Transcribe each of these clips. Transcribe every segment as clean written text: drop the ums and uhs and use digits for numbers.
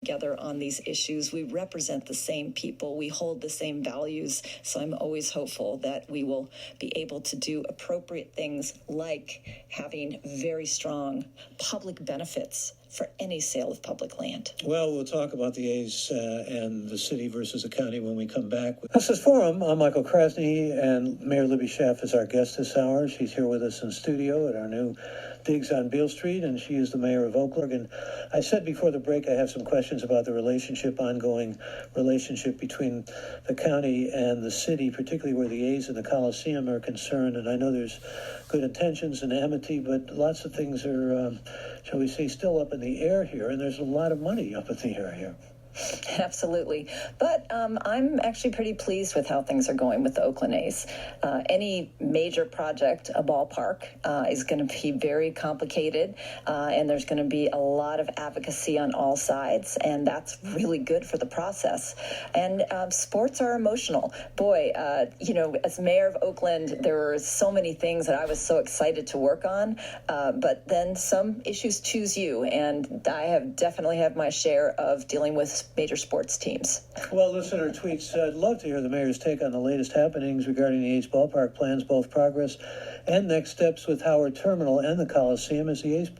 together on these issues. We represent the same people. We hold the same values. So I'm always hopeful that we will be able to do appropriate things like having very strong public benefits for any sale of public land. Well, we'll talk about the A's and the city versus the county when we come back. This is Forum. I'm Michael Krasny, and Mayor Libby Schaaf is our guest this hour. She's here with us in studio at our new digs on Beale Street, and she is the mayor of Oakland. And I said before the break I have some questions about the ongoing relationship between the county and the city, particularly where the A's and the Coliseum are concerned. And I know there's good intentions and amity, but lots of things are, shall we say, still up in the air here, and there's a lot of money up in the air here. Absolutely. But I'm actually pretty pleased with how things are going with the Oakland A's. Any major project, a ballpark, is going to be very complicated, and there's going to be a lot of advocacy on all sides, and that's really good for the process. And sports are emotional. Boy, as mayor of Oakland, there were so many things that I was so excited to work on, but then some issues choose you, and I have definitely had my share of dealing with major sports teams. Well, listener tweets, I'd love to hear the mayor's take on the latest happenings regarding the A's ballpark plans, both progress and next steps with Howard Terminal and the Coliseum. Is the A's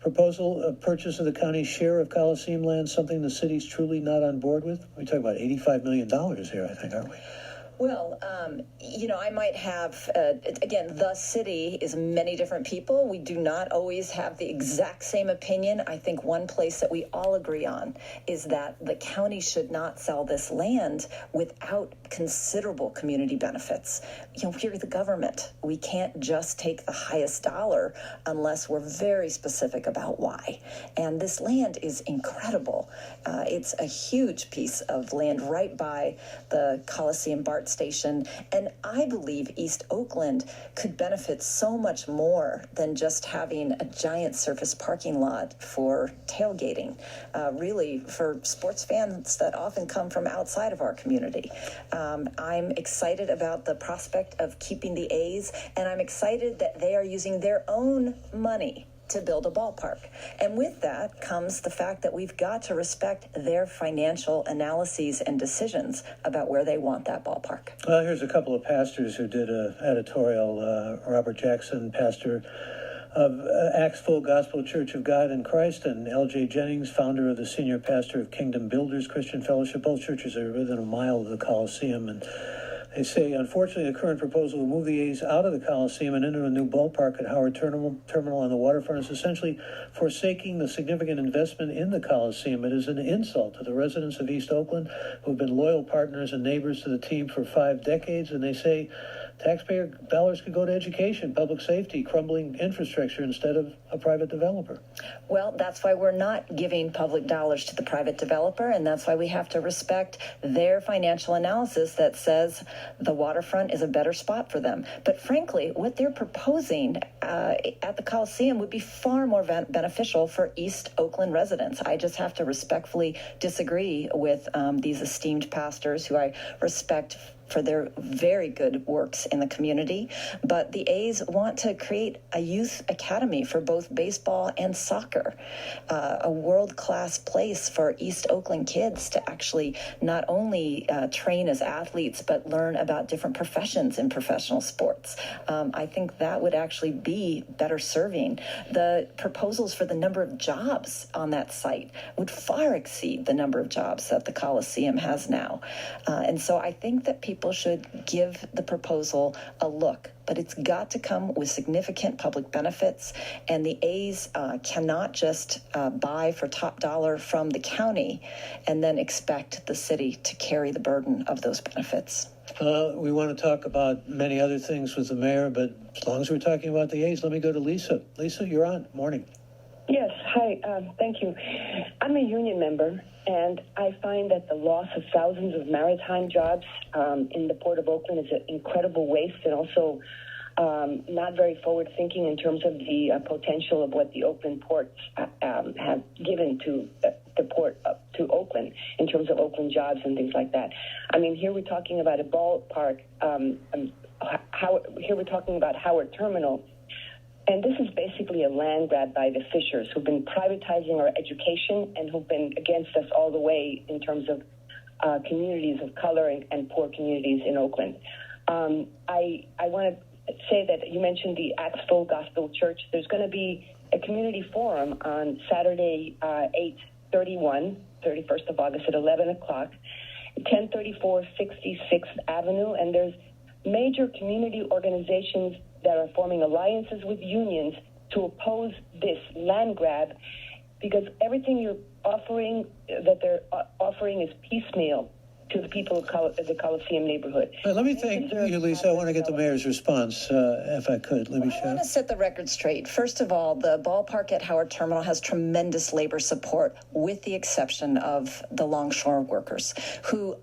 proposal of purchase of the county's share of Coliseum land something the city's truly not on board with? We're talking about $85 million here, I think, aren't we? Well, I might have, again, the city is many different people. We do not always have the exact same opinion. I think one place that we all agree on is that the county should not sell this land without considerable community benefits. We're the government. We can't just take the highest dollar unless we're very specific about why. And this land is incredible. It's a huge piece of land right by the Coliseum BART station, and I believe East Oakland could benefit so much more than just having a giant surface parking lot for tailgating, really for sports fans that often come from outside of our community. I'm excited about the prospect of keeping the A's, and I'm excited that they are using their own money to build a ballpark. And with that comes the fact that we've got to respect their financial analyses and decisions about where they want that ballpark. Well, here's a couple of pastors who did an editorial. Robert Jackson, pastor of Acts Full Gospel Church of God in Christ, and L.J. Jennings, founder of the senior pastor of Kingdom Builders Christian Fellowship. Both churches are within a mile of the Coliseum, and they say, unfortunately, the current proposal will move the A's out of the Coliseum and into a new ballpark at Howard Terminal on the waterfront is essentially forsaking the significant investment in the Coliseum. It is an insult to the residents of East Oakland who have been loyal partners and neighbors to the team for 5 decades, and they say taxpayer dollars could go to education, public safety, crumbling infrastructure instead of a private developer. Well, that's why we're not giving public dollars to the private developer, and that's why we have to respect their financial analysis that says the waterfront is a better spot for them. But frankly, what they're proposing at the Coliseum would be far more beneficial for East Oakland residents. I just have to respectfully disagree with these esteemed pastors who I respect for their very good works in the community. But the A's want to create a youth academy for both baseball and soccer, a world-class place for East Oakland kids to actually not only train as athletes, but learn about different professions in professional sports. I think that would actually be better serving. The proposals for the number of jobs on that site would far exceed the number of jobs that the Coliseum has now. And so I think that people should give the proposal a look, but it's got to come with significant public benefits, and the A's cannot just buy for top dollar from the county and then expect the city to carry the burden of those benefits. We want to talk about many other things with the mayor, but as long as we're talking about the A's, let me go to Lisa. Lisa, you're on. Morning. Yes, hi, thank you. I'm a union member, and I find that the loss of thousands of maritime jobs in the Port of Oakland is an incredible waste, and also not very forward-thinking in terms of the potential of what the Oakland ports have given to the port to Oakland in terms of Oakland jobs and things like that. I mean, here we're talking about a ballpark. Here we're talking about Howard Terminal. And this is basically a land grab by the fishers who've been privatizing our education and who've been against us all the way in terms of communities of color and poor communities in Oakland. I want to say that you mentioned the Acts Full Gospel Church. There's going to be a community forum on Saturday, 31st of August at 11 o'clock, 1034 66th Avenue. And there's major community organizations that are forming alliances with unions to oppose this land grab, because everything you're offering, that they're offering, is piecemeal to the people of the Coliseum neighborhood. Let me thank you, Lisa. I want to get the mayor's response, if I could. Libby Schaaf. I want to set the record straight. First of all, the ballpark at Howard Terminal has tremendous labor support, with the exception of the Longshore workers, who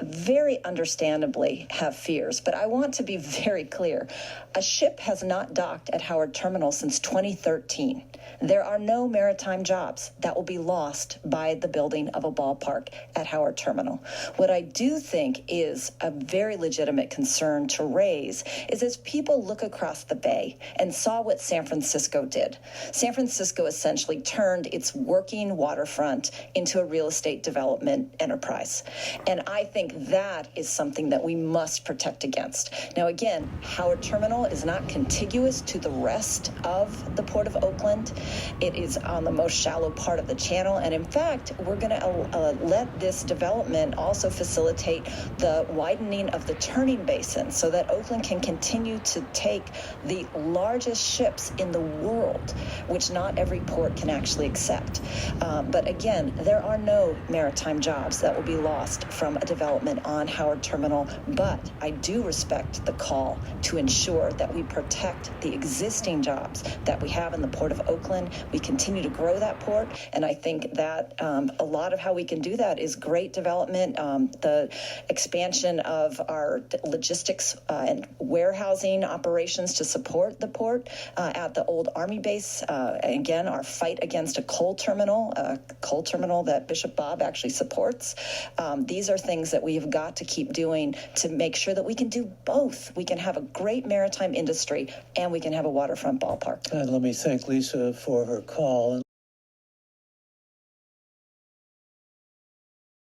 very understandably have fears. But I want to be very clear. A ship has not docked at Howard Terminal since 2013. There are no maritime jobs that will be lost by the building of a ballpark at Howard Terminal. What I do think is a very legitimate concern to raise is as people look across the bay and saw what San Francisco did. San Francisco essentially turned its working waterfront into a real estate development enterprise. And I think that is something that we must protect against. Now, again, Howard Terminal is not contiguous to the rest of the Port of Oakland. It is on the most shallow part of the channel. And in fact, we're going to let this development also facilitate the widening of the turning basin so that Oakland can continue to take the largest ships in the world, which not every port can actually accept. But again, there are no maritime jobs that will be lost from a development on Howard Terminal. But I do respect the call to ensure that we protect the existing jobs that we have in the Port of Oakland. We continue to grow that port, and I think that a lot of how we can do that is great development. The expansion of our logistics and warehousing operations to support the port at the old Army base. Again, our fight against a coal terminal that Bishop Bob actually supports. These are things that we have got to keep doing to make sure that we can do both. We can have a great maritime industry and we can have a waterfront ballpark. And let me thank Lisa for her call.